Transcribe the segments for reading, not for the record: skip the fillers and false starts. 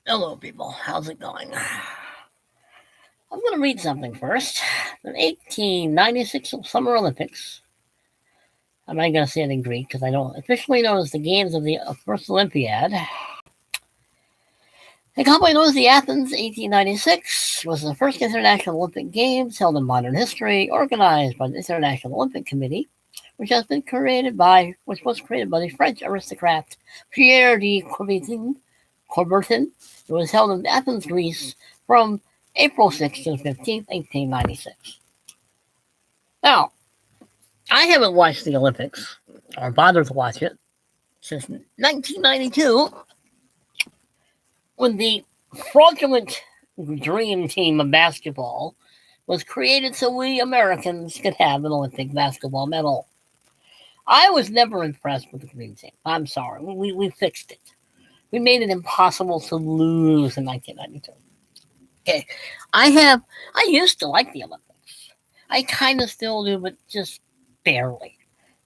Hello, people. How's it going? I'm going to read something first. The 1896 Summer Olympics. I'm not going to say it in Greek because I don't officially know as the Games of the First Olympiad. The commonly known as the Athens 1896 was the first international Olympic Games held in modern history, organized by the International Olympic Committee, which was created by the French aristocrat Pierre de Coubertin. It was held in Athens, Greece, from April 6th to 15th, 1896. Now, I haven't watched the Olympics or bothered to watch it since 1992 when the fraudulent dream team of basketball was created so we Americans could have an Olympic basketball medal. I was never impressed with the dream team. I'm sorry. We fixed it. We made it impossible to lose in 1992. Okay, I used to like the Olympics. I kind of still do, but just barely.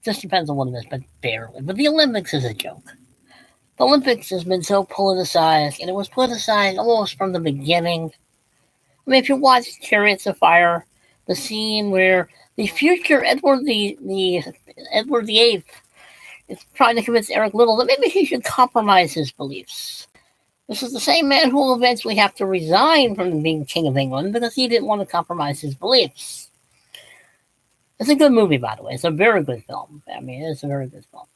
Just depends on what it is, but barely. But the Olympics is a joke. The Olympics has been so politicized, and it was politicized almost from the beginning. I mean, if you watch Chariots of Fire, the scene where the future Edward the Eighth is trying to convince Eric Liddell that maybe he should compromise his beliefs. This is the same man who will eventually have to resign from being King of England because he didn't want to compromise his beliefs. It's a good movie, by the way. It's a very good film. I mean, it's a very good film.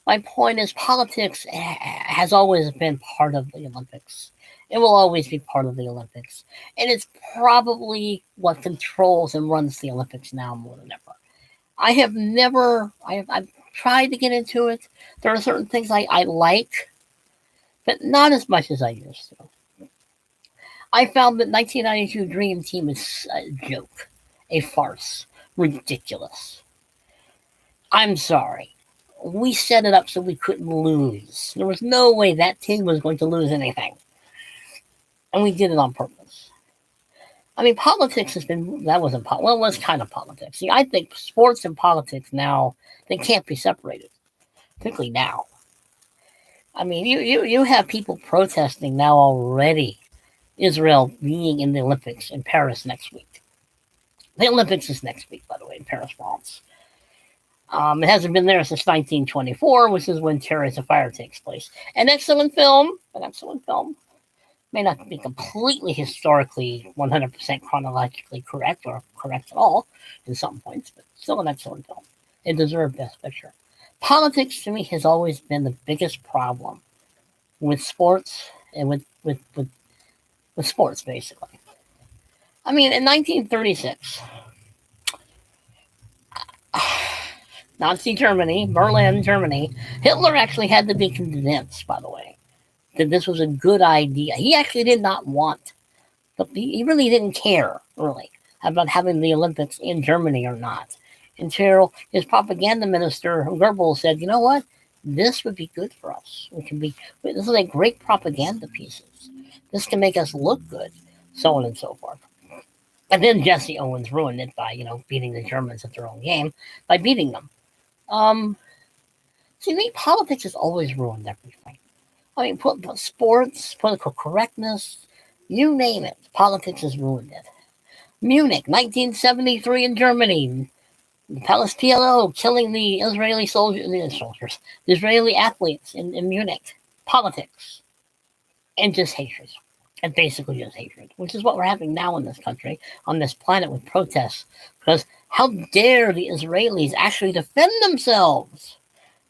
My point is, politics has always been part of the Olympics. It will always be part of the Olympics. And it's probably what controls and runs the Olympics now more than ever. I've tried to get into it. There are certain things I like, but not as much as I used to. I found that 1992 Dream Team is a joke, a farce, ridiculous. I'm sorry. We set it up so we couldn't lose. There was no way that team was going to lose anything. And we did it on purpose. I mean, politics has been, that wasn't, well, it was kind of politics. See, I think sports and politics now, they can't be separated, particularly now. I mean, you have people protesting now already Israel being in the Olympics in Paris next week. The Olympics is next week, by the way, in Paris, France. It hasn't been there since 1924, which is when Chariots of Fire takes place. An excellent film. May not be completely historically 100% chronologically correct or correct at all in some points, but still an excellent film. It deserved Best Picture. Politics to me has always been the biggest problem with sports and with sports, basically. I mean, in 1936, Nazi Germany, Berlin, Germany, Hitler actually had to be convinced, by the way, that this was a good idea. He actually did not want, he really didn't care, really, about having the Olympics in Germany or not. Until his propaganda minister, Goebbels, said, you know what? This would be good for us. This is like great propaganda pieces. This can make us look good, so on and so forth. And then Jesse Owens ruined it by, beating the Germans at their own game, by beating them. See, politics has always ruined everything. I mean, sports, political correctness, you name it, politics has ruined it. Munich, 1973 in Germany. The PLO killing the Israeli the Israeli athletes in Munich. Politics. And just hatred. And basically just hatred, which is what we're having now in this country, on this planet with protests. Because how dare the Israelis actually defend themselves?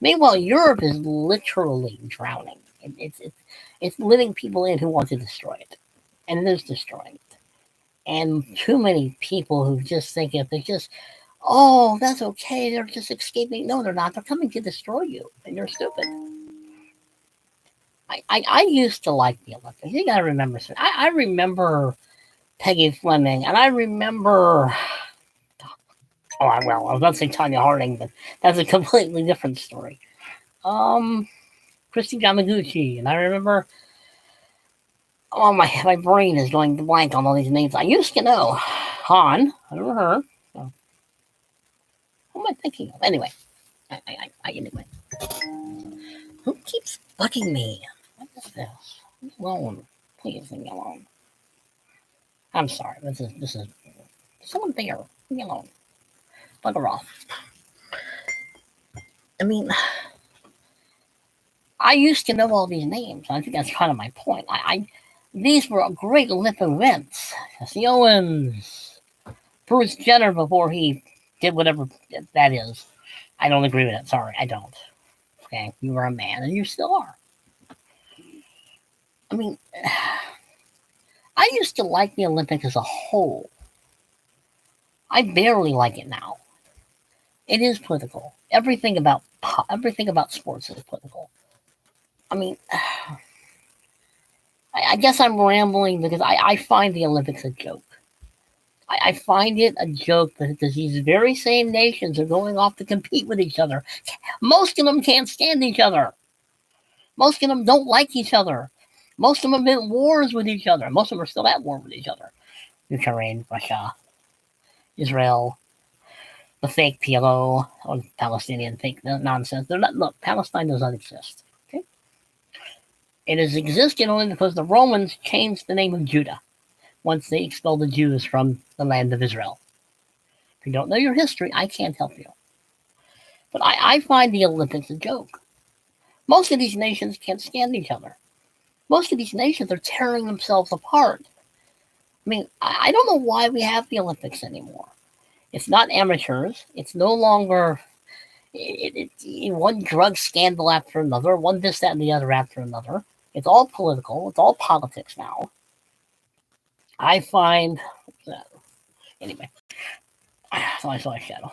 Meanwhile, Europe is literally drowning. It's letting people in who want to destroy it. And it is destroying it. And too many people who just think if they just, oh, that's okay, they're just escaping. No, they're not. They're coming to destroy you. And you're stupid. I used to like the Olympics. You gotta remember. I remember Peggy Fleming, and I remember. I was about to say Tanya Harding, but that's a completely different story. Christy Yamaguchi, and I remember. Oh, my brain is going blank on all these names. I used to know Han. I remember her. So, who am I thinking of? Anyway, anyway. Who keeps bugging me? What is this? Leave me alone, Please leave me alone. I'm sorry. This is someone there. Leave me alone. Bugger off. I mean, I used to know all these names. I think that's kind of my point. These were great Olympic events. Jesse Owens, Bruce Jenner before he did whatever that is. I don't agree with it. Sorry, I don't. Okay, you were a man, and you still are. I mean, I used to like the Olympics as a whole. I barely like it now. It is political. Everything about sports is political. I mean, I guess I'm rambling because I find the Olympics a joke. I find it a joke because these very same nations are going off to compete with each other. Most of them can't stand each other. Most of them don't like each other. Most of them have been at wars with each other. Most of them are still at war with each other. Ukraine, Russia, Israel, the fake PLO, or Palestinian fake nonsense. They're not. Look, Palestine does not exist. Okay, it has existed only because the Romans changed the name of Judah once they expelled the Jews from the land of Israel. If you don't know your history, I can't help you. But I find the Olympics a joke. Most of these nations can't stand each other. Most of these nations are tearing themselves apart. I mean, I don't know why we have the Olympics anymore. It's not amateurs. It's no longer one drug scandal after another, one this, that, and the other after another. It's all political. It's all politics now. I find... anyway. So I saw a shadow.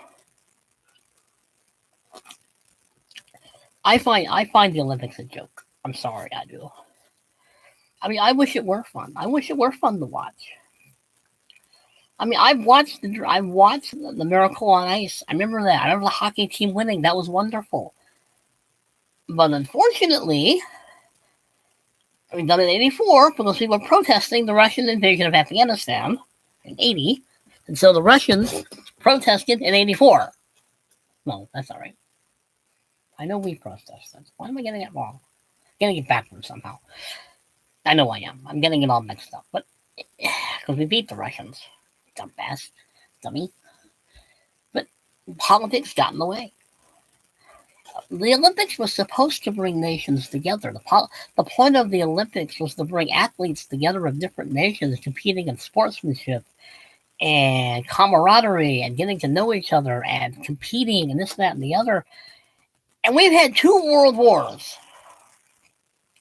I find the Olympics a joke. I'm sorry, I do. I mean, I wish it were fun. I wish it were fun to watch. I mean, I've watched the Miracle on Ice. I remember that. I remember the hockey team winning. That was wonderful. But unfortunately, we done it in '84 because we were protesting the Russian invasion of Afghanistan in '80, and so the Russians protested in '84. No, that's all right. I know we protested. Why am I getting it wrong? Getting it backwards somehow. I know I am. I'm getting it all mixed up. But because we beat the Russians. Dumbass. Dummy. But politics got in the way. The Olympics was supposed to bring nations together. The point of the Olympics was to bring athletes together of different nations competing in sportsmanship and camaraderie and getting to know each other and competing and this, that, and the other. And we've had 2 world wars,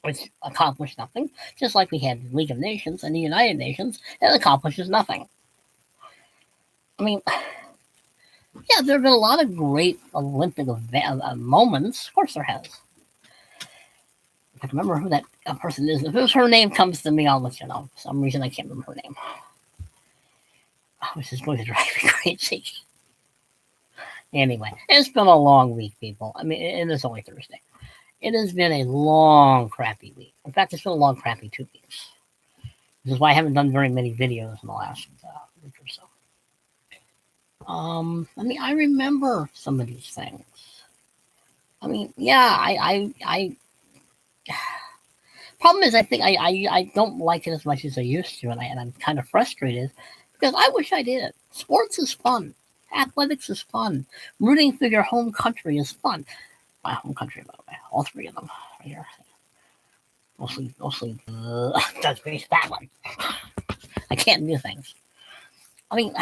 which accomplished nothing, just like we had the League of Nations and the United Nations, it accomplishes nothing. I mean, yeah, there have been a lot of great Olympic moments. Of course there has. I can remember who that person is. If her name comes to me, I'll let you know. For some reason, I can't remember her name. Oh, this is going to drive me crazy. Anyway, it's been a long week, people. I mean, and it's only Thursday. It has been a long, crappy week. In fact, it's been a long, crappy 2 weeks. This is why I haven't done very many videos in the last week or so. I mean, I remember some of these things. I mean, yeah, I problem is, I think I don't like it as much as I used to, and I'm kind of frustrated because I wish I did. Sports is fun. Athletics is fun. Rooting for your home country is fun. My home country, by the way, all 3 of them right here. Mostly, that's pretty that one. I can't do things. I mean,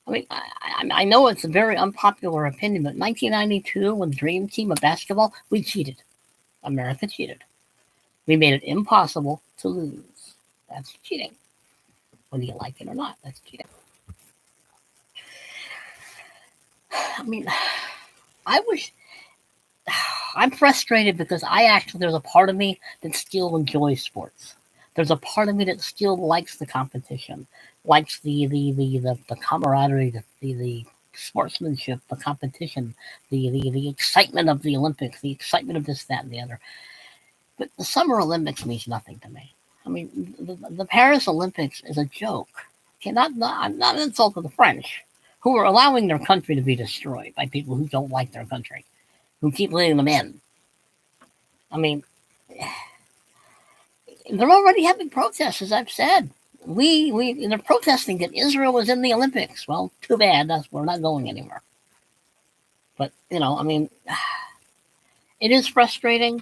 I know it's a very unpopular opinion, but 1992, when the Dream Team of basketball, we cheated. America cheated. We made it impossible to lose. That's cheating. Whether you like it or not, that's cheating. I mean, I'm frustrated because there's a part of me that still enjoys sports. There's a part of me that still likes the competition, likes the camaraderie, the sportsmanship, the competition, the excitement of the Olympics, the excitement of this, that, and the other. But the Summer Olympics means nothing to me. I mean, the Paris Olympics is a joke. Okay, not an insult to the French, who are allowing their country to be destroyed by people who don't like their country, who keep letting them in. I mean, They're already having protests, as I've said. They're protesting that Israel was in the Olympics. Well, too bad. We're not going anywhere. But I mean, it is frustrating.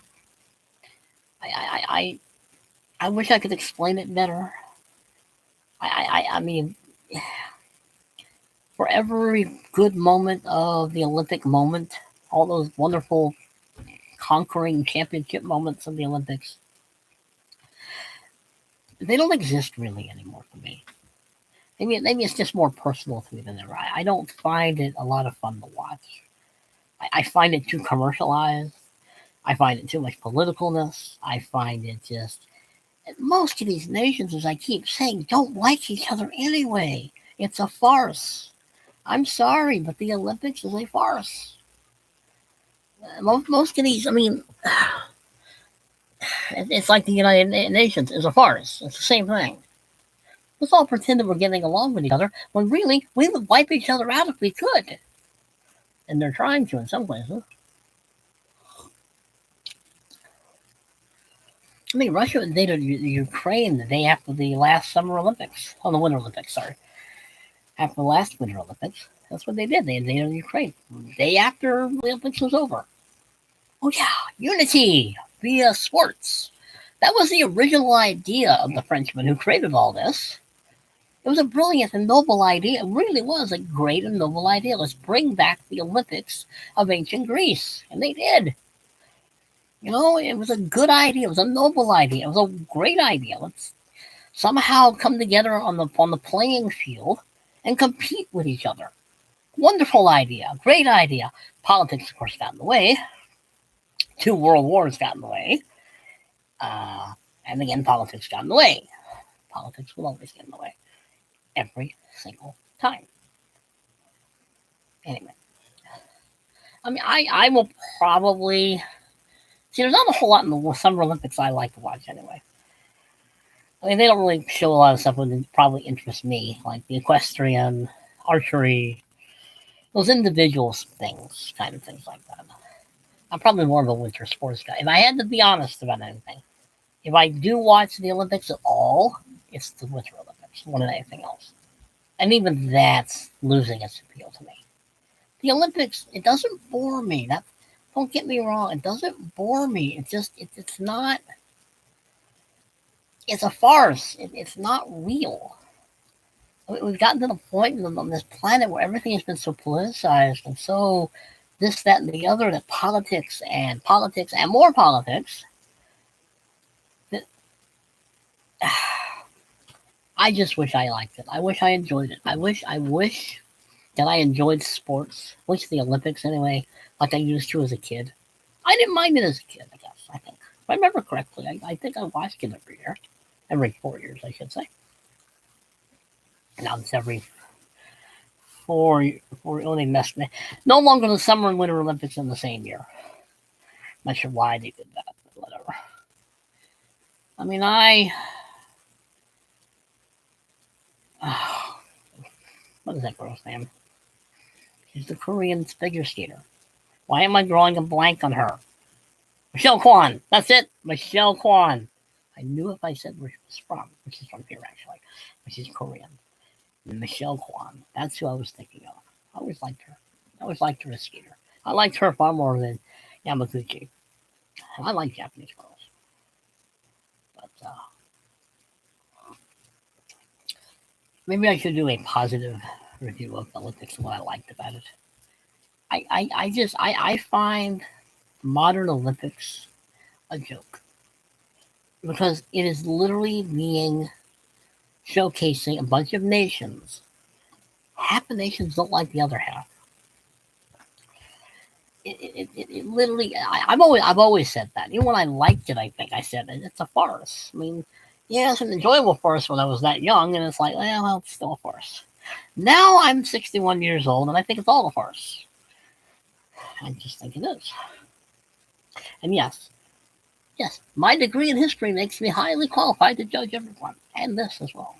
I wish I could explain it better. I mean, for every good moment of the Olympic moment, all those wonderful conquering championship moments of the Olympics, they don't exist really anymore for me. Maybe it's just more personal to me than ever. I don't find it a lot of fun to watch. I find it too commercialized. I find it too much politicalness. I find it just most of these nations, as I keep saying, don't like each other anyway. It's a farce. I'm sorry, but the Olympics is a farce. Most of these, I mean, it's like the United Nations is a farce. It's the same thing. Let's all pretend that we're getting along with each other when really we would wipe each other out if we could. And they're trying to in some places. I mean, Russia invaded Ukraine the day after the last Summer Olympics. Oh, the Winter Olympics, sorry. After the last Winter Olympics. That's what they did. They invaded Ukraine the day after the Olympics was over. Oh, yeah, unity via sports. That was the original idea of the Frenchman who created all this. It was a brilliant and noble idea. It really was a great and noble idea. Let's bring back the Olympics of ancient Greece. And they did. It was a good idea. It was a noble idea. It was a great idea. Let's somehow come together on the playing field and compete with each other. Wonderful idea. Great idea. Politics, of course, got in the way. 2 world wars got in the way. And again, politics got in the way. Politics will always get in the way. Every single time. Anyway. I mean, I will probably... See, there's not a whole lot in the Summer Olympics I like to watch anyway. I mean, they don't really show a lot of stuff that would probably interest me, like the equestrian, archery, those individual things, kind of things like that. I'm probably more of a winter sports guy. If I had to be honest about anything, if I do watch the Olympics at all, it's the Winter Olympics more than anything else. And even that's losing its appeal to me. The Olympics, it doesn't bore me. Don't get me wrong, it doesn't bore me. It's not... It's a farce. It's not real. We've gotten to the point on this planet where everything has been so politicized and so this, that, and the other, that politics and more politics, that I just wish I liked it. I wish I enjoyed it. I wish that I enjoyed sports, at least the Olympics anyway, like I used to as a kid. I didn't mind it as a kid, I guess, I think. If I remember correctly, I think I watched it every year. Every 4 years, I should say. Now it's every 4 only messed me. No longer the Summer and Winter Olympics in the same year. Not sure why they did that, but whatever. I mean, what is that girl's name? She's the Korean figure skater. Why am I drawing a blank on her? Michelle Kwan. That's it. Michelle Kwan. I knew if I said where she was from, which is from here actually, but she's Korean. Michelle Kwan. That's who I was thinking of. I always liked her. I always liked her as a skater. I liked her far more than Yamaguchi. I like Japanese girls. But maybe I should do a positive review of the Olympics and what I liked about it. I find modern Olympics a joke. Because it is literally showcasing a bunch of nations. Half the nations don't like the other half. It literally, I've always said that. Even when I liked it, I think I said it's a farce. I mean, yeah, it's an enjoyable farce when I was that young, and it's like, well, it's still a farce. Now I'm 61 years old, and I think it's all a farce. I just think it is. And yes, my degree in history makes me highly qualified to judge everyone, and this as well.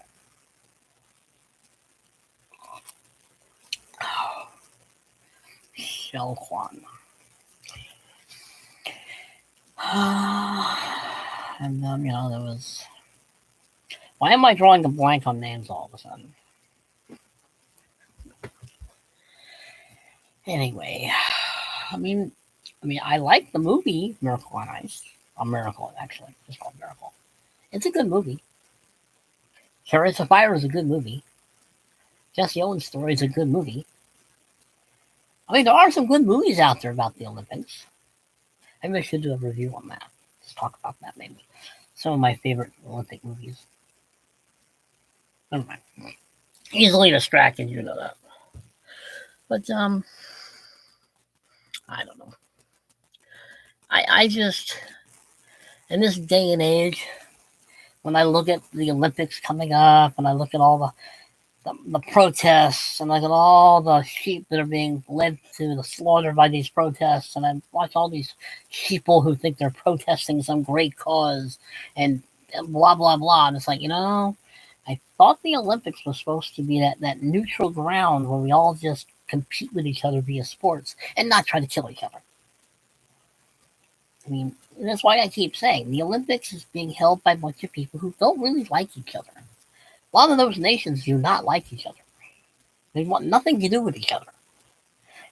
Michelle Kwan. And there was. Why am I drawing a blank on names all of a sudden? Anyway, I mean, I like the movie Miracle on Ice. A Miracle, actually, it's called Miracle. It's a good movie. Chariots of Fire is a good movie. Jesse Owens' story is a good movie. There are some good movies out there about the Olympics. Maybe I should do a review on that. Let's talk about that maybe. Some of my favorite Olympic movies. Never mind. Easily distracted, you know that. But I don't know. I just, in this day and age, when I look at the Olympics coming up, and I look at all the protests, and I look at all the sheep that are being led to the slaughter by these protests, and I watch all these people who think they're protesting some great cause, and blah, blah, blah. And it's like, I thought the Olympics was supposed to be that neutral ground where we all just compete with each other via sports and not try to kill each other. That's why I keep saying the Olympics is being held by a bunch of people who don't really like each other. A lot of those nations do not like each other. They want nothing to do with each other.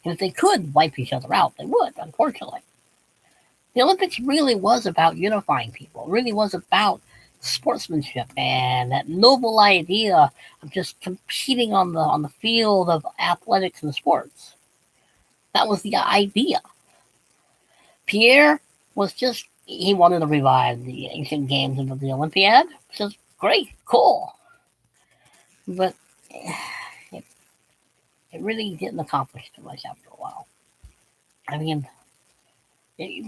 And if they could wipe each other out, they would, unfortunately. The Olympics really was about unifying people. It really was about sportsmanship and that noble idea of just competing on the field of athletics and sports. That was the idea. Pierre was he wanted to revive the ancient games of the Olympiad, which is great, cool. But it really didn't accomplish too much after a while.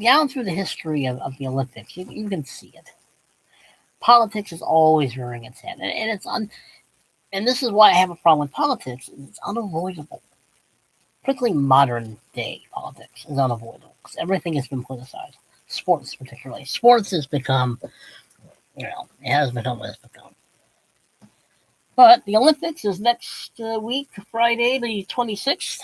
Down through the history of the Olympics, you can see it. Politics is always rearing its head, and this is why I have a problem with politics. It's unavoidable. Particularly modern day politics is unavoidable because everything has been politicized. Sports, particularly. Sports has become, it has become what it's become. But the Olympics is next week, Friday the 26th.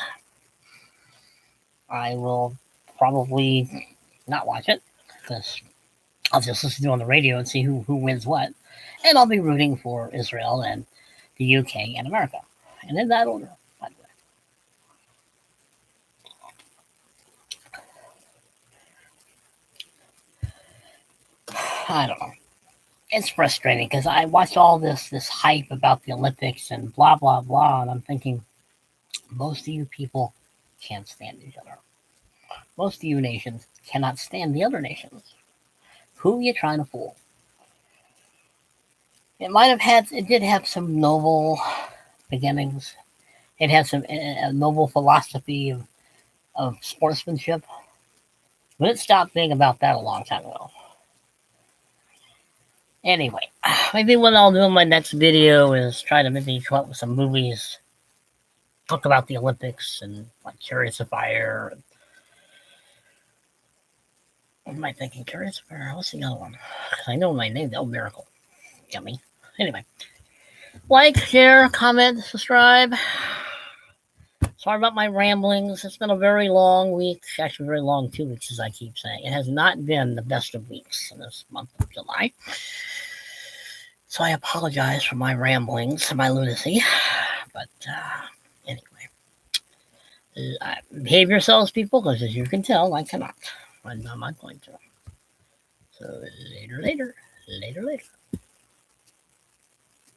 I will probably not watch it because I'll just listen to it on the radio and see who wins what. And I'll be rooting for Israel and the UK and America. And in that order, by the way. I don't know. It's frustrating because I watch all this hype about the Olympics and blah, blah, blah. And I'm thinking, most of you people can't stand each other. Most of you nations cannot stand the other nations. Who are you trying to fool? It did have some noble beginnings. It had some a noble philosophy of sportsmanship. But it stopped being about that a long time ago. Anyway, maybe what I'll do in my next video is try to maybe come up with some movies, talk about the Olympics and like Chariots of Fire. What am I thinking? Chariots of Fire? What's the other one? Because I know my name. Oh, Miracle. Yummy. Anyway, like, share, comment, subscribe. Sorry about my ramblings. It's been a very long week. Actually, a very long 2 weeks, as I keep saying. It has not been the best of weeks in this month of July. So I apologize for my ramblings and my lunacy. But anyway, behave yourselves, people, because as you can tell, I cannot. I'm not going to. So later.